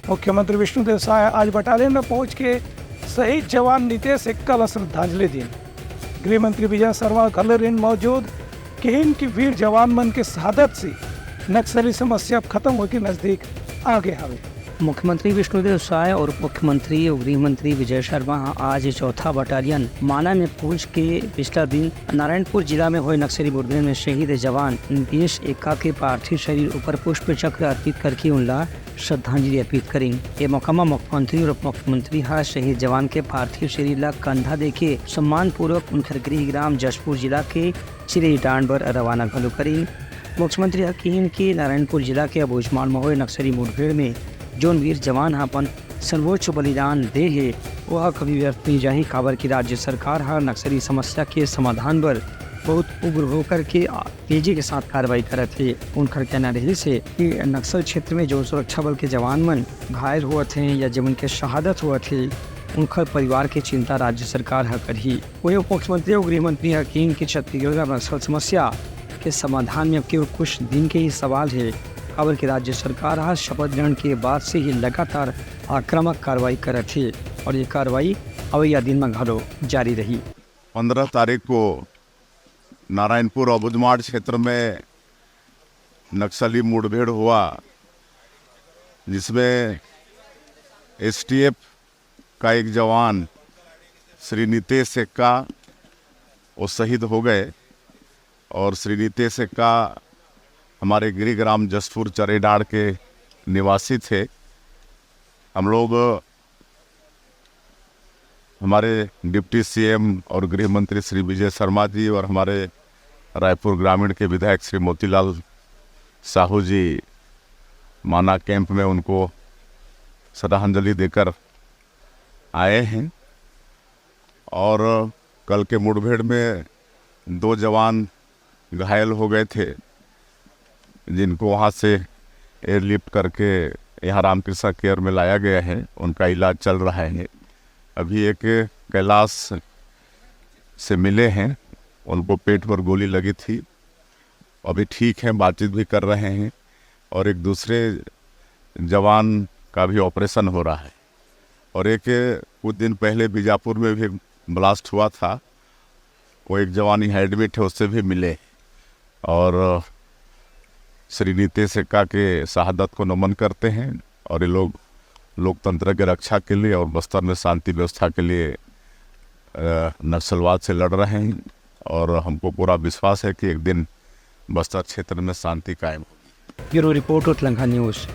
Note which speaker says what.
Speaker 1: मुख्यमंत्री विष्णुदेव साय आज बटालियन में पहुंच के शहीद जवान नितेश एक्का को श्रद्धांजलि दी। गृह मंत्री विजय शर्मा कलरिन मौजूद केन की वीर जवान मन के शहादत से नक्सली समस्या खत्म होकर नजदीक आ गया है।
Speaker 2: मुख्यमंत्री विष्णुदेव साय और उप मुख्यमंत्री और गृह मंत्री विजय शर्मा आज चौथा बटालियन माना में पहुंच के पिछला दिन नारायणपुर जिला में हुए नक्सली मुठभेड़ में शहीद जवान नितेश एक्का के पार्थिव शरीर ऊपर पुष्प चक्र अर्पित करके उनला श्रद्धांजलि अर्पित करी। ये मौकामा मुख्यमंत्री और उप मुख्यमंत्री शहीद जवान के पार्थिव शरीर ला कंधा देके सम्मान पूर्वक उनकर गृह ग्राम जशपुर जिला के चिरे डांड पर रवाना घलो करी। मुख्यमंत्री हकीम के नारायणपुर जिला के अबूझमाड़ में हुए नक्सली मुठभेड़ में जोन वीर जवान अपन सर्वोच्च बलिदान दे है वह कभी व्यर्थ नहीं जाही। काबर की राज्य सरकार हर नक्सली समस्या के समाधान पर बहुत उग्र होकर के तेजी के साथ कार्रवाई करत है। उनका कहना रही से कि नक्सल क्षेत्र में जो सुरक्षा बल के जवान मन घायल हुए थे या जब उनके शहादत हुए थे उनका परिवार की चिंता राज्य सरकार है करी। वही उप मुख्यमंत्री और गृह मंत्री हकीम की छत्तीसगढ़ में नक्सल समस्या के समाधान में अब केवल कुछ दिन के ही सवाल है। खबर की राज्य सरकार आज शपथ ग्रहण के बाद से ही लगातार आक्रामक कार्रवाई कर थी और ये कार्रवाई अवैया दिन में घलो जारी रही।
Speaker 3: 15 तारीख को नारायणपुर अबूझमाड़ क्षेत्र में नक्सली मुठभेड़ हुआ जिसमें एसटीएफ का एक जवान श्री नितेश एक्का वो शहीद हो गए और श्री नितेश एक्का हमारे गृह ग्राम जशपुर चरेडाड़ के निवासी थे। हम लोग हमारे डिप्टी सीएम और गृह मंत्री श्री विजय शर्मा जी और हमारे रायपुर ग्रामीण के विधायक श्री मोतीलाल साहू जी माना कैंप में उनको श्रद्धांजलि देकर आए हैं। और कल के मुठभेड़ में 2 जवान घायल हो गए थे जिनको वहाँ से एयरलिफ्ट करके यहाँ रामकृष्णा केयर में लाया गया है। उनका इलाज चल रहा है। अभी एक कैलाश से मिले हैं, उनको पेट पर गोली लगी थी, अभी ठीक है, बातचीत भी कर रहे हैं। और एक दूसरे जवान का भी ऑपरेशन हो रहा है। और एक कुछ दिन पहले बीजापुर में भी ब्लास्ट हुआ था, वो एक जवान यहाँ एडमिट है, उससे भी मिले। और श्री नितेश एक्का के शहादत को नमन करते हैं और ये लोग लोकतंत्र के रक्षा के लिए और बस्तर में शांति व्यवस्था के लिए नक्सलवाद से लड़ रहे हैं। और हमको पूरा विश्वास है कि एक दिन बस्तर क्षेत्र में शांति कायम होगी।
Speaker 2: ब्यूरो रिपोर्ट उत्तलंघा न्यूज़।